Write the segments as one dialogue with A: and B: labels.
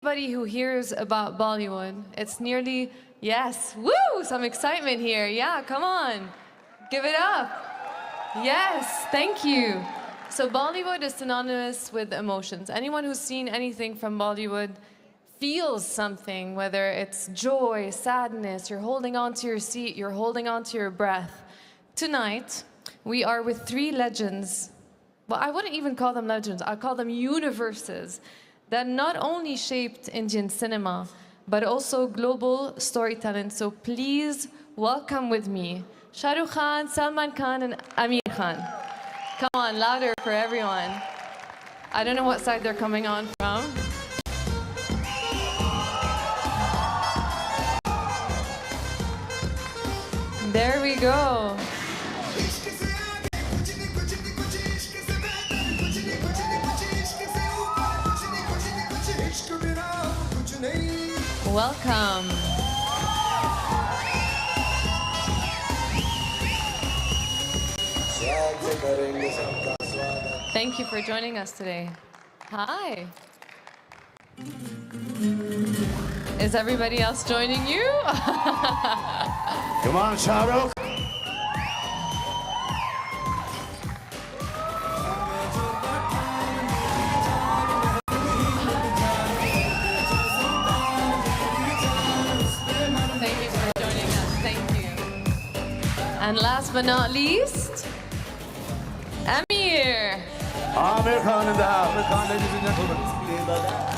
A: Everybody who hears about Bollywood, it's nearly, yes, woo, some excitement here. Yeah, come on, give it up. Yes, thank you. So Bollywood is synonymous with emotions. Anyone who's seen anything from Bollywood feels something, whether it's joy, sadness, you're holding on to your seat, you're holding on to your breath. Tonight, we are with three legends. Well, I wouldn't even call them legends, I call them universes that not only shaped Indian cinema, but also global storytelling. So please welcome with me Shah Rukh Khan, Salman Khan, and Aamir Khan. Come on, louder for everyone. I don't know what side they're coming on from. There we go. Welcome. Thank you for joining us today. Hi. Is everybody else joining you?
B: Come on, Shah Rukh.
A: Thank you for joining us. Thank you. And last but not least, Aamir.
B: Aamir Khan in the house.
C: Aamir Khan, ladies and gentlemen.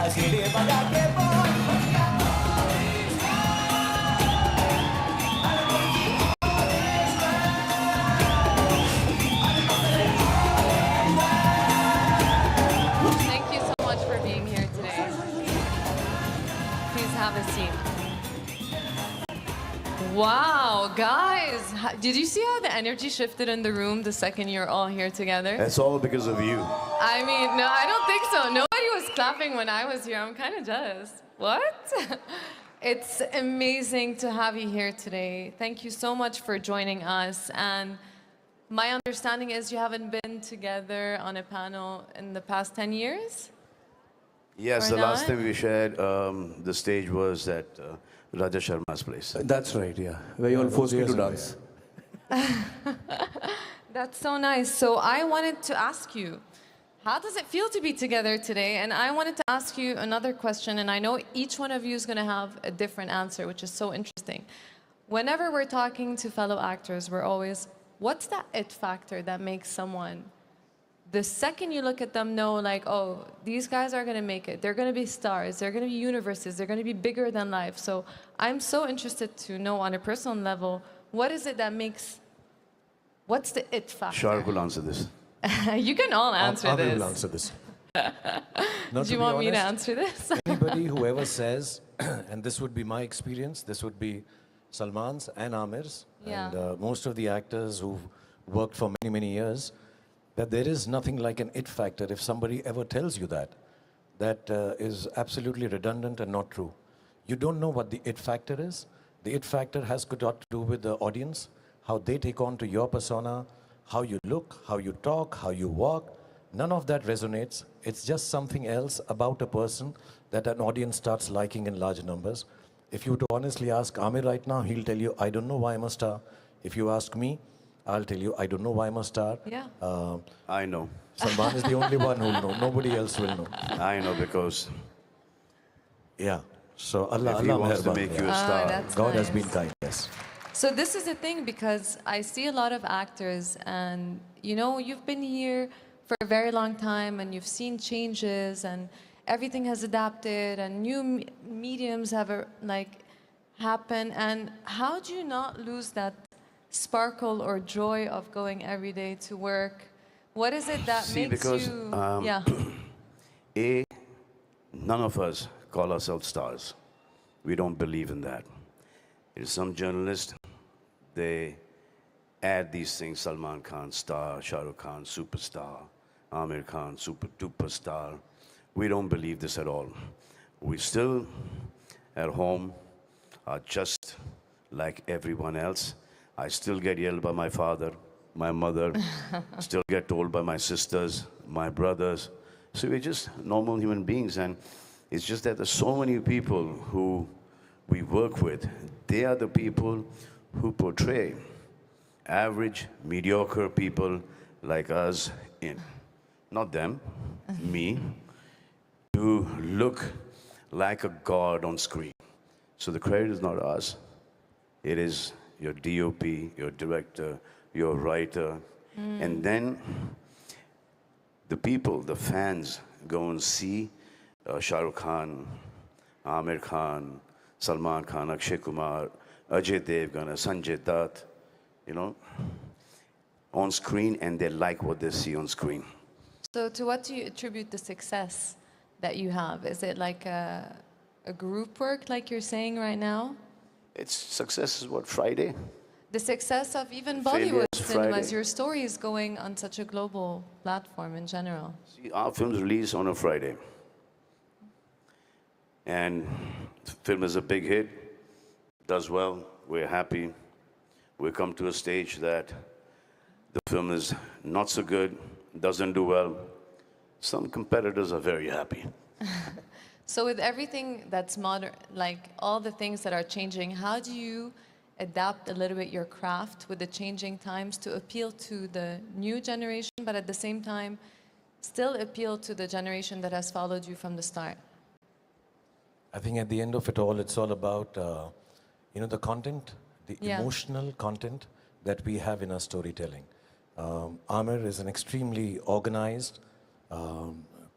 A: Thank you so much for being here today. Please have a seat. Wow, guys, did you see how the energy shifted in the room the second you're all here together?
B: That's all because of you.
A: I mean, no, I don't think so. Nobody was clapping when I was here. I'm kind of jealous. What? It's amazing to have you here today. Thank you so much for joining us. And my understanding is you haven't been together on a panel in the past 10 years?
B: Yes,
A: Or
B: the last
A: not?
B: time we shared the stage was at Raja Sharma's place.
C: That's right, yeah. Where you all forced me to dance.
A: That's so nice. So I wanted to ask you, how does it feel to be together today? And I wanted to ask you another question, and I know each one of you is going to have a different answer, which is so interesting. Whenever we're talking to fellow actors, we're always, what's that it factor that makes someone, the second you look at them, know like, oh, these guys are going to make it. They're going to be stars. They're going to be universes. They're going to be bigger than life. So I'm so interested to know on a personal level, what is it that makes, what's the it factor?
B: Shah Rukh will answer this.
A: You can all answer
C: I
A: this.
C: will answer this.
A: Do you want me to answer this?
C: Anybody who ever says, and this would be my experience, this would be Salman's and Aamir's,
A: Yeah.
C: and most of the actors who've worked for many, many years, that there is nothing like an it factor. If somebody ever tells you that, that is absolutely redundant and not true. You don't know what the it factor is. The it factor has got to do with the audience, how they take on to your persona, how you look, how you talk, how you walk. None of that resonates. It's just something else about a person that an audience starts liking in large numbers. If you were to honestly ask Aamir right now, he'll tell you, I don't know why I'm a star. If you ask me, I'll tell you, I don't know why I'm a star.
A: Yeah.
B: I know.
C: Salman is the only one who'll know. Nobody else will know.
B: I know because
C: Yeah. So Allah,
B: if he
C: Allah
B: wants to
C: meherban.
B: make you a
A: Ah,
B: star,
A: that's
C: God has
A: nice.
C: been kind, yes.
A: So this is the thing, because I see a lot of actors, and you know, you've been here for a very long time and you've seen changes and everything has adapted and new mediums have happen. And how do you not lose that sparkle or joy of going every day to work? What is it that
B: See,
A: makes
B: because,
A: you?
B: um,
A: Yeah.
B: none of us call ourselves stars. We don't believe in that. Some journalists, they add these things: Salman Khan, star; Shah Rukh Khan, superstar; Aamir Khan, super duper star. We don't believe this at all. We still, at home, are just like everyone else. I still get yelled by my father, my mother, still get told by my sisters, my brothers. So we're just normal human beings. And It's just that there's so many people who we work with. They are the people who portray average, mediocre people like us in, not them, me, to look like a god on screen. So the credit is not us. It is your DOP, your director, your writer. And then the people, the fans, go and see Shah Rukh Khan, Amir Khan, Salman Khan, Akshay Kumar, Ajay Devgan, Sanjay Dutt, you know, on screen, and they like what they see on screen.
A: So to what do you attribute the success that you have? Is it like a group work, like you're saying right now?
B: It's success is what, Friday?
A: The success of even
B: Failure
A: Bollywood
B: is
A: cinemas,
B: Friday.
A: your story is going on such a global platform in general.
B: See, our films release on a Friday. And the film is a big hit, does well, we're happy. We come to a stage that the film is not so good, doesn't do well. Some competitors are very happy.
A: So with everything that's modern, like all the things that are changing, how do you adapt a little bit your craft with the changing times to appeal to the new generation, but at the same time, still appeal to the generation that has followed you from the start?
C: I think at the end of it all, it's all about, the content, the
A: Yeah.
C: emotional content that we have in our storytelling. Amir is an extremely organized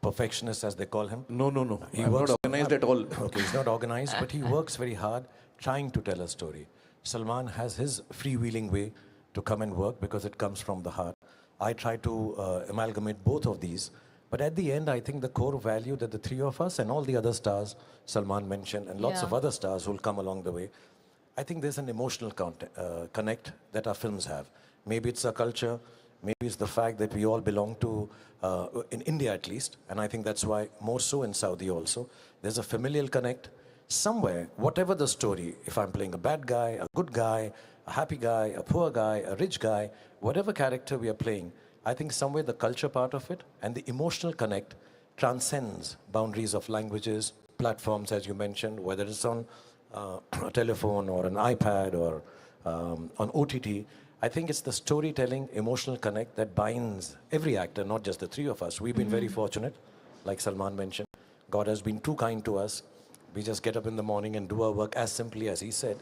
C: perfectionist, as they call him.
D: No.
C: He
D: I'm
C: works-
D: not organized at all.
C: Okay, he's not organized, but he works very hard trying to tell a story. Salman has his freewheeling way to come and work because it comes from the heart. I try to amalgamate both of these. But at the end, I think the core value that the three of us and all the other stars Salman mentioned and lots
A: Yeah.
C: of other stars who will come along the way, I think there's an emotional connect that our films have. Maybe it's our culture, maybe it's the fact that we all belong to, in India at least, and I think that's why more so in Saudi also, there's a familial connect. Somewhere, whatever the story, if I'm playing a bad guy, a good guy, a happy guy, a poor guy, a rich guy, whatever character we are playing, I think somewhere the culture part of it and the emotional connect transcends boundaries of languages, platforms, as you mentioned, whether it's on a telephone or an iPad or on OTT. I think it's the storytelling, emotional connect that binds every actor, not just the three of us. We've been very fortunate, like Salman mentioned. God has been too kind to us. We just get up in the morning and do our work as simply as he said,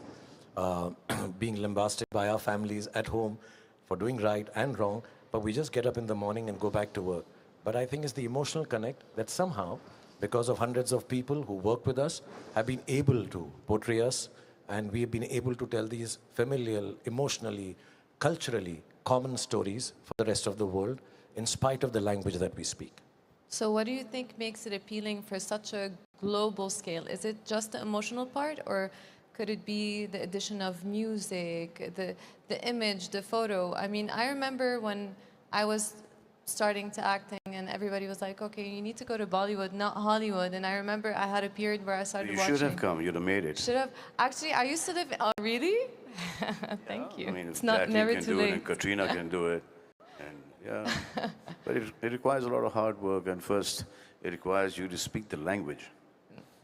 C: being lambasted by our families at home for doing right and wrong, but we just get up in the morning and go back to work. But I think it's the emotional connect that somehow, because of hundreds of people who work with us, have been able to portray us, and we've been able to tell these familial, emotionally, culturally common stories for the rest of the world, in spite of the language that we speak.
A: So what do you think makes it appealing for such a global scale? Is it just the emotional part, or could it be the addition of music, the image, the photo? I mean, I remember when I was starting to acting and everybody was like, okay, you need to go to Bollywood, not Hollywood. And I remember I had a period where I started
B: You
A: watching.
B: should have come, you'd have made it.
A: Should have. Actually, I used to live. Oh, really? Thank you.
B: I mean,
A: It's
B: if
A: not
B: Jackie
A: never
B: can
A: too
B: do it
A: late.
B: and Katrina can do it. And yeah, but it requires a lot of hard work. And first, it requires you to speak the language.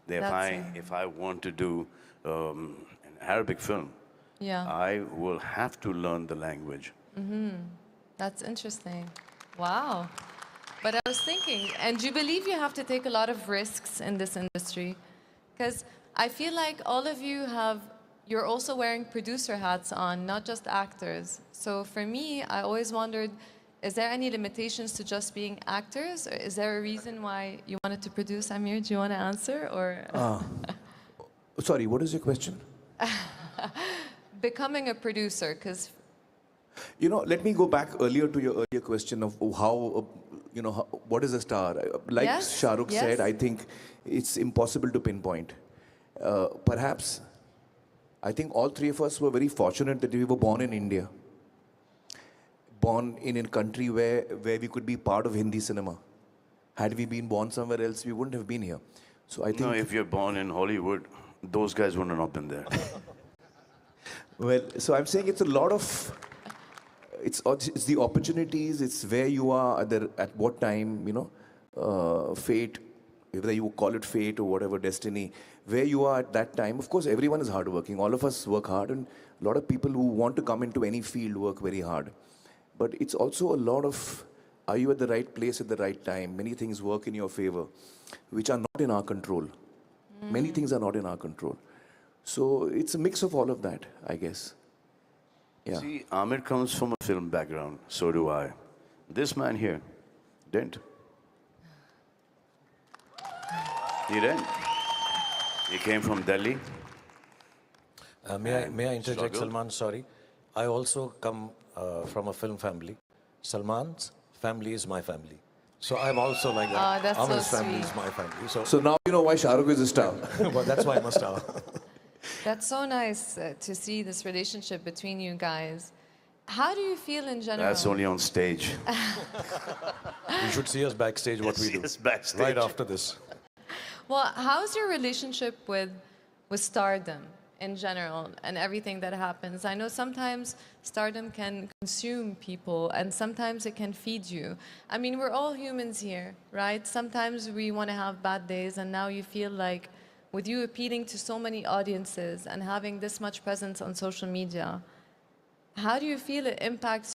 B: If
A: That's
B: I want to do an Arabic film,
A: Yeah,
B: I will have to learn the language.
A: that's interesting. Wow. But I was thinking, and do you believe you have to take a lot of risks in this industry? Because I feel like all of you you're also wearing producer hats on, not just actors. So for me, I always wondered, is there any limitations to just being actors? Or is there a reason why you wanted to produce? Amir, do you want to answer? Or
D: Sorry, what is your question?
A: becoming a producer? Because
D: Let me go back earlier to your earlier question of how, what is a star? Like
A: Yes,
D: Shah Rukh
A: yes.
D: said, I think it's impossible to pinpoint. Perhaps, I think all three of us were very fortunate that we were born in India. Born in a country where we could be part of Hindi cinema. Had we been born somewhere else, we wouldn't have been here. So I think,
B: No, if you're born in Hollywood, those guys would have not been there.
D: well, so I'm saying it's a lot of, it's the opportunities, it's where you are at what time, fate, whether you call it fate or whatever, destiny, where you are at that time. Of course, everyone is hardworking. All of us work hard, and a lot of people who want to come into any field work very hard. But it's also a lot of, are you at the right place at the right time? Many things work in your favor, which are not in our control. Many things are not in our control. So it's a mix of all of that, I guess. Yeah.
B: See, Amir comes from a film background, so do I. This man here didn't. He didn't. He came from Delhi.
C: May I interject,
B: struggle.
C: Salman? Sorry. I also come from a film family. Salman's family is my family. So I'm also like that.
A: Oh, that's so
C: Amir's family
A: sweet.
C: is my family. So,
D: So now you know why Shah Rukh is a star.
C: well, that's why I'm a star.
A: That's so nice to see this relationship between you guys. How do you feel in general?
B: That's only on stage.
C: You should see us backstage what we
B: See
C: do.
B: us backstage.
C: Right after this.
A: Well, how's your relationship with stardom in general and everything that happens? I know sometimes stardom can consume people and sometimes it can feed you. I mean, we're all humans here, right? Sometimes we want to have bad days, and now you feel like with you appealing to so many audiences and having this much presence on social media, how do you feel it impacts